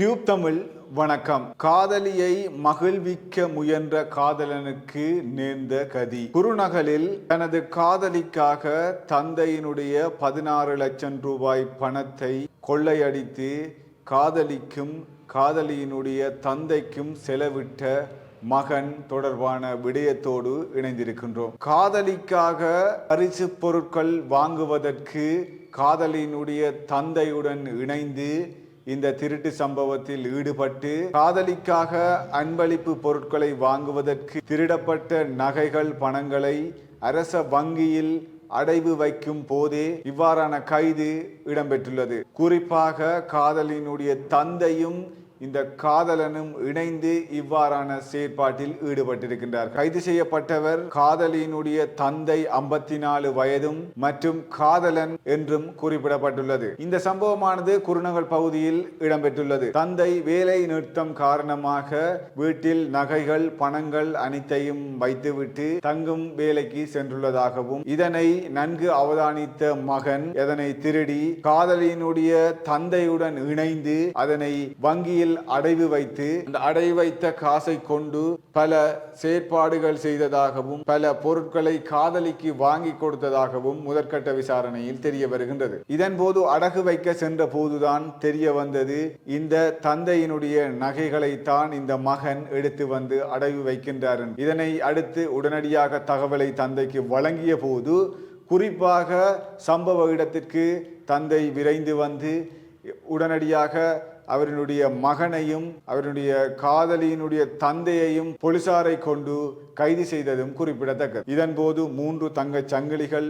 Tube Tamil வணக்கம். காதலியை மகிழ்விக்க முயன்ற காதலனுக்கு நேர்ந்த கதி. குருநகலில் தனது காதலிக்காக தந்தையினுடைய 16 லட்சம் ரூபாய் பணத்தை கொள்ளையடித்து காதலிக்கும் காதலியினுடைய தந்தைக்கும் செலவிட்ட மகன் தொடர்பான விடயத்தோடு இணைந்திருக்கின்றோம். காதலிக்காக பரிசு பொருட்கள் வாங்குவதற்கு காதலியினுடைய தந்தையுடன் இணைந்து இந்த திருட்டு சம்பவத்தில் ஈடுபட்டு காதலிக்காக அன்பளிப்பு பொருட்களை வாங்குவதற்கு திருடப்பட்ட நகைகள் பணங்களை அரச வங்கியில் அடைவு வைக்கும் போதே இவ்வாறான கைது இடம்பெற்றுள்ளது. குறிப்பாக காதலினுடைய தந்தையும் இந்த காதலனும் இணைந்து இவ்வாறான செயற்பாட்டில் ஈடுபட்டிருக்கின்றார். கைது செய்யப்பட்டவர் காதலியினுடைய தந்தை 54 வயதும் மற்றும் காதலன் என்றும் குறிப்பிடப்பட்டுள்ளது. இந்த சம்பவமானது குருநகல் பகுதியில் இடம்பெற்றுள்ளது. தந்தை வேலை நிறுத்தம் காரணமாக வீட்டில் நகைகள் பணங்கள் அனைத்தையும் வைத்துவிட்டு தங்கும் வேலைக்கு சென்றுள்ளதாகவும் இதனை நன்கு அவதானித்த மகன் அதனை திருடி காதலியினுடைய தந்தையுடன் இணைந்து அதனை வங்கியில் அடைவு வைத்து அந்த அடைவு வைத்த காசை கொண்டு பல செயற்பாடுகள் செய்ததாகவும் பல பொருட்களை காதலிக்கு வாங்கி கொடுத்ததாகவும் முதற்கட்ட விசாரணையில் தெரிய வருகின்றது. இதன் போது அடகு வைக்க சென்ற போதுதான் தெரிய வந்தது இந்த தந்தையினுடைய நகைகளை தான் இந்த மகன் எடுத்து வந்து அடைவு வைக்கின்றார். இதனை அடுத்து உடனடியாக தகவலை தந்தைக்கு வழங்கிய போது குறிப்பாக சம்பவ இடத்திற்கு தந்தை விரைந்து வந்து உடனடியாக அவருடைய மகனையும் அவருடைய காதலியினுடைய தந்தையையும் போலீசாரை கொண்டு கைது செய்ததும் குறிப்பிடத்தக்கது. இதன் போது 3 தங்கச் சங்கிலிகள்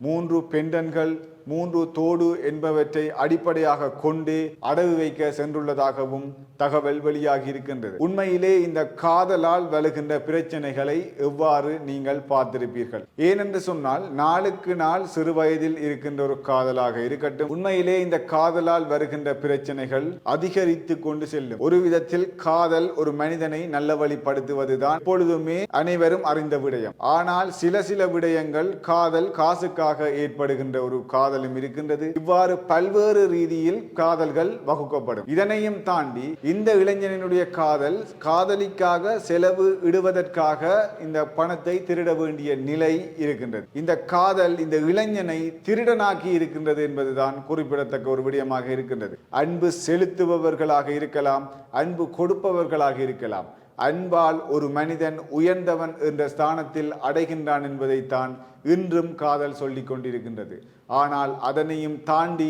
3 பெண்டன்கள் 3 தோடு என்பவற்றை அடிப்படையாக கொண்டு அடகு வைக்க சென்றுள்ளதாகவும் தகவல் வெளியாகி இருக்கின்றது. உண்மையிலே இந்த காதலால் வருகின்ற பிரச்சனைகளை எவ்வாறு நீங்கள் பார்த்திருப்பீர்கள்? ஏனென்று சொன்னால் நாளுக்கு நாள் சிறு வயதில் இருக்கின்ற ஒரு காதலாக இருக்கட்டும், உண்மையிலே இந்த காதலால் வருகின்ற பிரச்சனைகள் அதிகரித்து கொண்டு செல்லும். ஒரு விதத்தில் காதல் ஒரு மனிதனை நல்ல வழிப்படுத்துவதுதான் எப்பொழுதுமே அனைவரும் அறிந்த விடயம். ஆனால் சில விடயங்கள் காதல் காசுக்காக ஏற்படுகின்ற ஒரு காதலும் இருக்கின்றது. இவ்வாறு பல்வேறு ரீதியில் காதல்கள் வகுக்கப்படும். இதனையும் தாண்டி இந்த இளைஞனுடைய காதல் காதலிக்காக செலவு இடுவதற்காக இந்த பணத்தை திருட வேண்டிய நிலை இருக்கின்றது. இந்த காதல் இந்த இளைஞனை திருடனாக்கி இருக்கின்றது என்பதுதான் குறிப்பிடத்தக்க ஒரு விடயமாக இருக்கின்றது. அன்பு செலுத்துபவர்களாக இருக்கலாம், அன்பு கொடுப்பவர்களாக இருக்கலாம். அன்பால் ஒரு மனிதன் உயர்ந்தவன் என்ற ஸ்தானத்தில் அடைகின்றான் என்பதைத்தான் இன்றும் காதல் சொல்லிக் கொண்டிருக்கின்றது. ஆனால் அதனையும் தாண்டி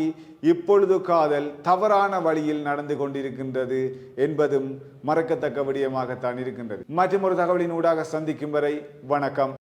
இப்பொழுது காதல் தவறான வழியில் நடந்து கொண்டிருக்கின்றது என்பதும் மறக்கத்தக்க விடயமாகத்தான் இருக்கின்றது. மற்றும் ஒரு தகவலின் ஊடாக சந்திக்கும் வரை வணக்கம்.